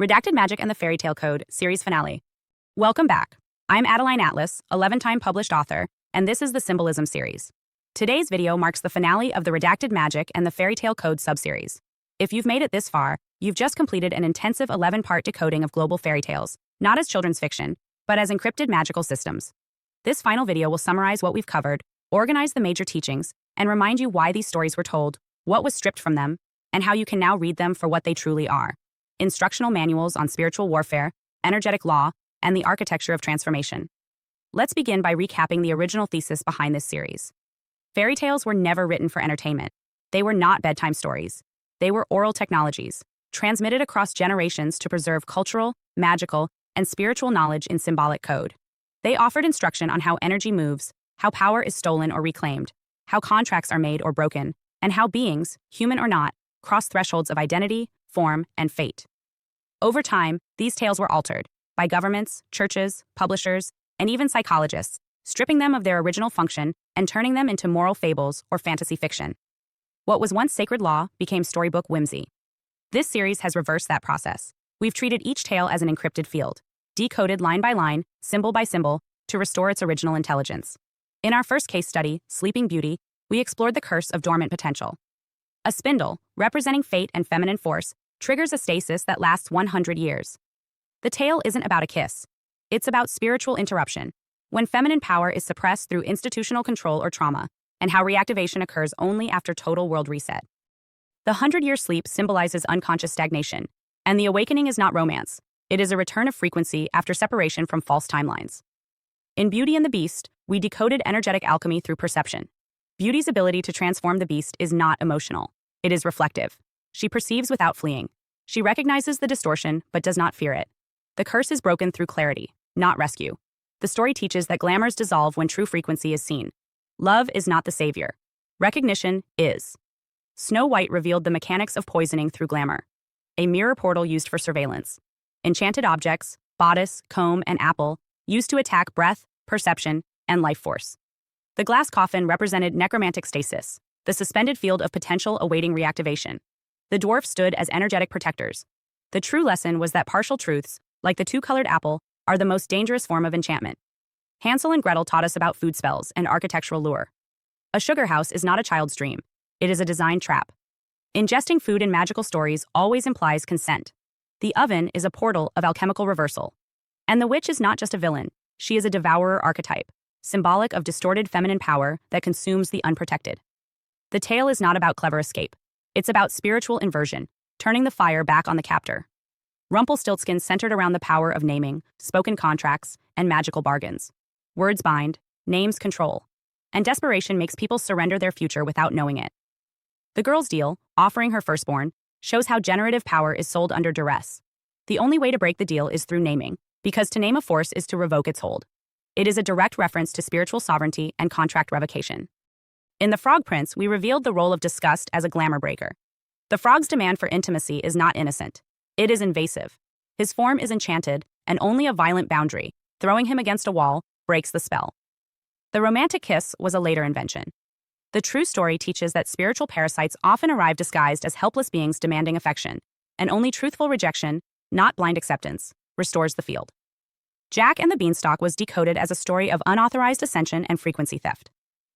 Redacted Magic and the Fairytale Code, series finale. Welcome back. I'm Adeline Atlas, 11-time published author, and this is the Symbolism series. Today's video marks the finale of the Redacted Magic and the Fairytale Code subseries. If you've made it this far, you've just completed an intensive 11-part decoding of global fairy tales, not as children's fiction, but as encrypted magical systems. This final video will summarize what we've covered, organize the major teachings, and remind you why these stories were told, what was stripped from them, and how you can now read them for what they truly are. Instructional manuals on spiritual warfare, energetic law, and the architecture of transformation. Let's begin by recapping the original thesis behind this series. Fairy tales were never written for entertainment. They were not bedtime stories. They were oral technologies, transmitted across generations to preserve cultural, magical, and spiritual knowledge in symbolic code. They offered instruction on how energy moves, how power is stolen or reclaimed, how contracts are made or broken, and how beings, human or not, cross thresholds of identity, form, and fate. Over time, these tales were altered by governments, churches, publishers, and even psychologists, stripping them of their original function and turning them into moral fables or fantasy fiction. What was once sacred law became storybook whimsy. This series has reversed that process. We've treated each tale as an encrypted field, decoded line by line, symbol by symbol, to restore its original intelligence. In our first case study, Sleeping Beauty, we explored the curse of dormant potential. A spindle, representing fate and feminine force, triggers a stasis that lasts 100 years. The tale isn't about a kiss. It's about spiritual interruption, when feminine power is suppressed through institutional control or trauma, and how reactivation occurs only after total world reset. The 100-year sleep symbolizes unconscious stagnation, and the awakening is not romance. It is a return of frequency after separation from false timelines. In Beauty and the Beast, we decoded energetic alchemy through perception. Beauty's ability to transform the beast is not emotional. It is reflective. She perceives without fleeing. She recognizes the distortion, but does not fear it. The curse is broken through clarity, not rescue. The story teaches that glamours dissolve when true frequency is seen. Love is not the savior. Recognition is. Snow White revealed the mechanics of poisoning through glamour. A mirror portal used for surveillance. Enchanted objects, bodice, comb, and apple, used to attack breath, perception, and life force. The glass coffin represented necromantic stasis, the suspended field of potential awaiting reactivation. The dwarf stood as energetic protectors. The true lesson was that partial truths, like the two-colored apple, are the most dangerous form of enchantment. Hansel and Gretel taught us about food spells and architectural lure. A sugar house is not a child's dream. It is a design trap. Ingesting food in magical stories always implies consent. The oven is a portal of alchemical reversal. And the witch is not just a villain. She is a devourer archetype, symbolic of distorted feminine power that consumes the unprotected. The tale is not about clever escape. It's about spiritual inversion, turning the fire back on the captor. Rumpelstiltskin centered around the power of naming, spoken contracts, and magical bargains. Words bind, names control, and desperation makes people surrender their future without knowing it. The Girl's Deal, offering her firstborn, shows how generative power is sold under duress. The only way to break the deal is through naming, because to name a force is to revoke its hold. It is a direct reference to spiritual sovereignty and contract revocation. In The Frog Prince, we revealed the role of disgust as a glamour breaker. The frog's demand for intimacy is not innocent. It is invasive. His form is enchanted, and only a violent boundary, throwing him against a wall, breaks the spell. The romantic kiss was a later invention. The true story teaches that spiritual parasites often arrive disguised as helpless beings demanding affection, and only truthful rejection, not blind acceptance, restores the field. Jack and the Beanstalk was decoded as a story of unauthorized ascension and frequency theft.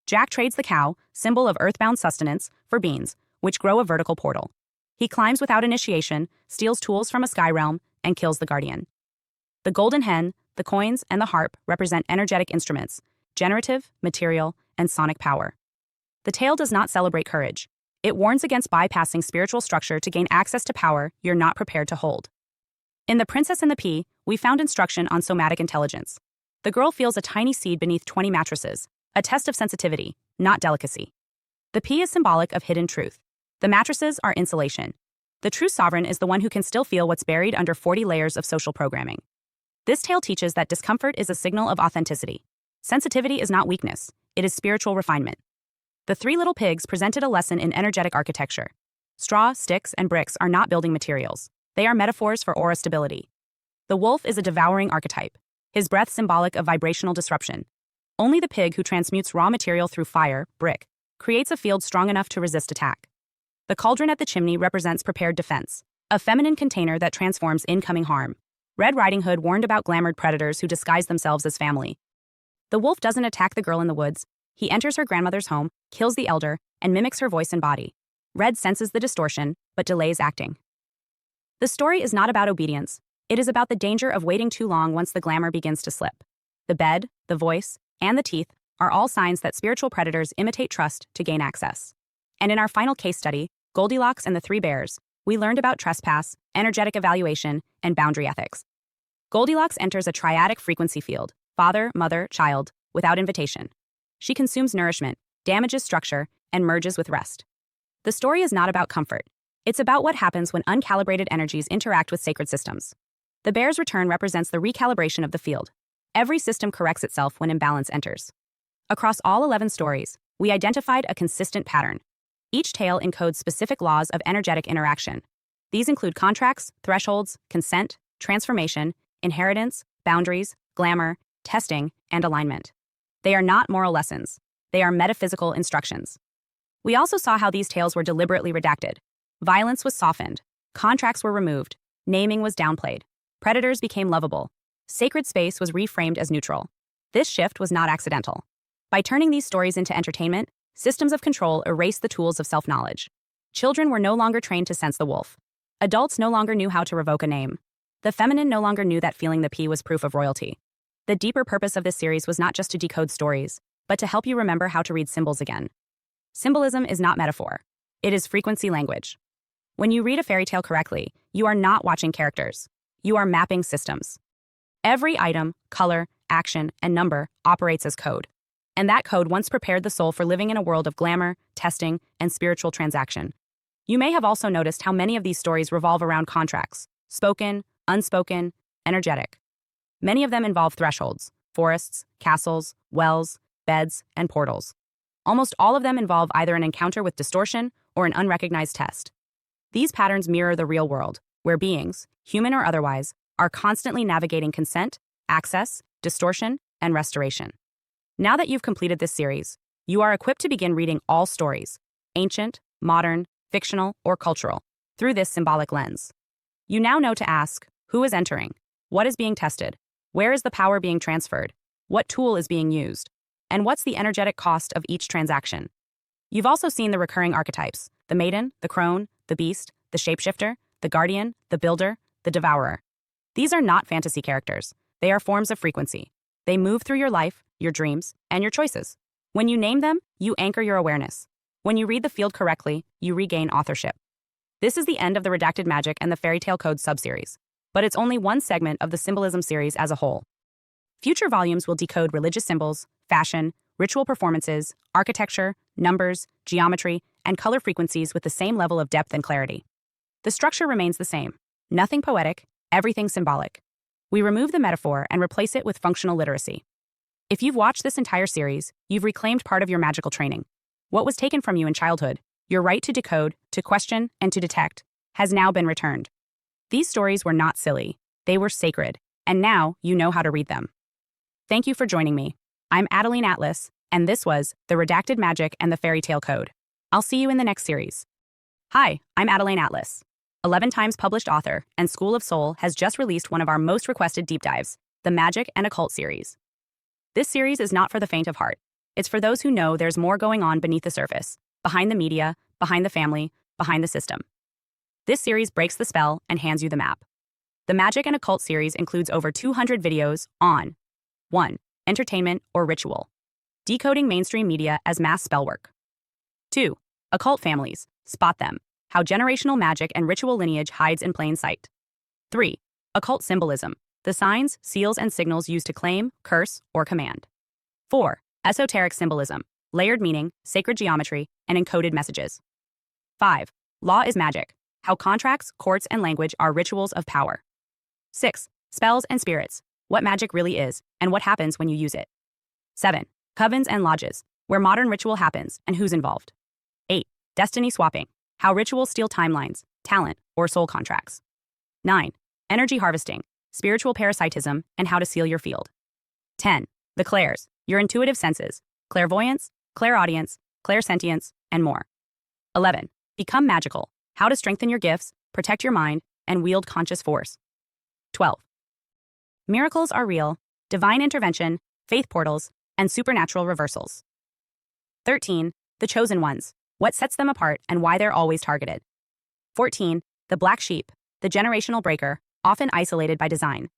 Jack trades the cow, symbol of earthbound sustenance, for beans, which grow a vertical portal. He climbs without initiation, steals tools from a sky realm, and kills the guardian. The golden hen, the coins, and the harp represent energetic instruments, generative, material, and sonic power. The tale does not celebrate courage. It warns against bypassing spiritual structure to gain access to power you're not prepared to hold. In The Princess and the Pea, we found instruction on somatic intelligence. The girl feels a tiny seed beneath 20 mattresses, a test of sensitivity, not delicacy. The pea is symbolic of hidden truth. The mattresses are insulation. The true sovereign is the one who can still feel what's buried under 40 layers of social programming. This tale teaches that discomfort is a signal of authenticity. Sensitivity is not weakness, it is spiritual refinement. The Three Little Pigs presented a lesson in energetic architecture. Straw, sticks, and bricks are not building materials. They are metaphors for aura stability. The wolf is a devouring archetype, his breath symbolic of vibrational disruption. Only the pig who transmutes raw material through fire, brick, creates a field strong enough to resist attack. The cauldron at the chimney represents prepared defense, A feminine container that transforms incoming harm. Red Riding Hood warned about glamored predators who disguise themselves as family. The wolf doesn't attack the girl in the woods. He enters her grandmother's home, kills the elder, and mimics her voice and body. Red senses the distortion, but delays acting. The story is not about obedience. It is about the danger of waiting too long once the glamour begins to slip. The bed, the voice, and the teeth are all signs that spiritual predators imitate trust to gain access. And in our final case study, Goldilocks and the Three Bears, we learned about trespass, energetic evaluation, and boundary ethics. Goldilocks enters a triadic frequency field, father, mother, child, without invitation. She consumes nourishment, damages structure, and merges with rest. The story is not about comfort. It's about what happens when uncalibrated energies interact with sacred systems. The bear's return represents the recalibration of the field. Every system corrects itself when imbalance enters. Across all 11 stories, we identified a consistent pattern. Each tale encodes specific laws of energetic interaction. These include contracts, thresholds, consent, transformation, inheritance, boundaries, glamour, testing, and alignment. They are not moral lessons. They are metaphysical instructions. We also saw how these tales were deliberately redacted. Violence was softened. Contracts were removed. Naming was downplayed. Predators became lovable. Sacred space was reframed as neutral. This shift was not accidental. By turning these stories into entertainment, systems of control erased the tools of self-knowledge. Children were no longer trained to sense the wolf. Adults no longer knew how to revoke a name. The feminine no longer knew that feeling the pea was proof of royalty. The deeper purpose of this series was not just to decode stories, but to help you remember how to read symbols again. Symbolism is not metaphor. It is frequency language. When you read a fairy tale correctly, you are not watching characters. You are mapping systems. Every item, color, action, and number operates as code. And that code once prepared the soul for living in a world of glamour, testing, and spiritual transaction. You may have also noticed how many of these stories revolve around contracts, spoken, unspoken, energetic. Many of them involve thresholds, forests, castles, wells, beds, and portals. Almost all of them involve either an encounter with distortion or an unrecognized test. These patterns mirror the real world, where beings, human or otherwise, are constantly navigating consent, access, distortion, and restoration. Now that you've completed this series, you are equipped to begin reading all stories, ancient, modern, fictional, or cultural, through this symbolic lens. You now know to ask, who is entering? What is being tested? Where is the power being transferred? What tool is being used? And what's the energetic cost of each transaction? You've also seen the recurring archetypes, the maiden, the crone, the beast, the shapeshifter, the guardian, the builder, the devourer. These are not fantasy characters. They are forms of frequency. They move through your life, your dreams, and your choices. When you name them, you anchor your awareness. When you read the field correctly, you regain authorship. This is the end of the Redacted Magic and the Fairytale Code subseries, but it's only one segment of the Symbolism series as a whole. Future volumes will decode religious symbols, fashion, ritual performances, architecture, numbers, geometry, and color frequencies with the same level of depth and clarity. The structure remains the same. Nothing poetic, everything symbolic. We remove the metaphor and replace it with functional literacy. If you've watched this entire series, you've reclaimed part of your magical training. What was taken from you in childhood, your right to decode, to question, and to detect, has now been returned. These stories were not silly. They were sacred, and now you know how to read them. Thank you for joining me. I'm Adeline Atlas, and this was The Redacted Magic and the Fairytale Code. I'll see you in the next series. Hi, I'm Adeline Atlas. 11 times published author and School of Soul has just released one of our most requested deep dives, the Magic and Occult series. This series is not for the faint of heart. It's for those who know there's more going on beneath the surface, behind the media, behind the family, behind the system. This series breaks the spell and hands you the map. The Magic and Occult series includes over 200 videos on 1. Entertainment or ritual. Decoding mainstream media as mass spellwork. 2. Occult families. Spot them. How generational magic and ritual lineage hides in plain sight. 3. Occult symbolism. The signs, seals, and signals used to claim, curse, or command. 4. Esoteric symbolism. Layered meaning, sacred geometry, and encoded messages. 5. Law is magic. How contracts, courts, and language are rituals of power. 6. Spells and spirits. What magic really is, and what happens when you use it. 7. Covens and lodges. Where modern ritual happens, and who's involved. 8. Destiny swapping. How rituals steal timelines, talent, or soul contracts. 9. Energy harvesting. Spiritual parasitism, and how to seal your field. 10. The clairs. Your intuitive senses. Clairvoyance, clairaudience, clairsentience, and more. 11. Become magical. How to strengthen your gifts, protect your mind, and wield conscious force. 12. Miracles are real, divine intervention, faith portals, and supernatural reversals. 13. The chosen ones, what sets them apart and why they're always targeted. 14. The black sheep, the generational breaker, often isolated by design.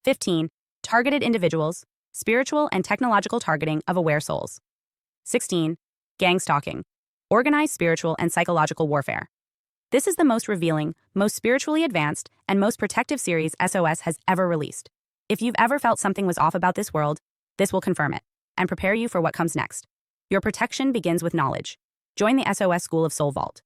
15. Targeted individuals, spiritual and technological targeting of aware souls. 16. Gang stalking, organized spiritual and psychological warfare. This is the most revealing, most spiritually advanced, and most protective series SOS has ever released. If you've ever felt something was off about this world, this will confirm it and prepare you for what comes next. Your protection begins with knowledge. Join the SOS School of Sos Vault.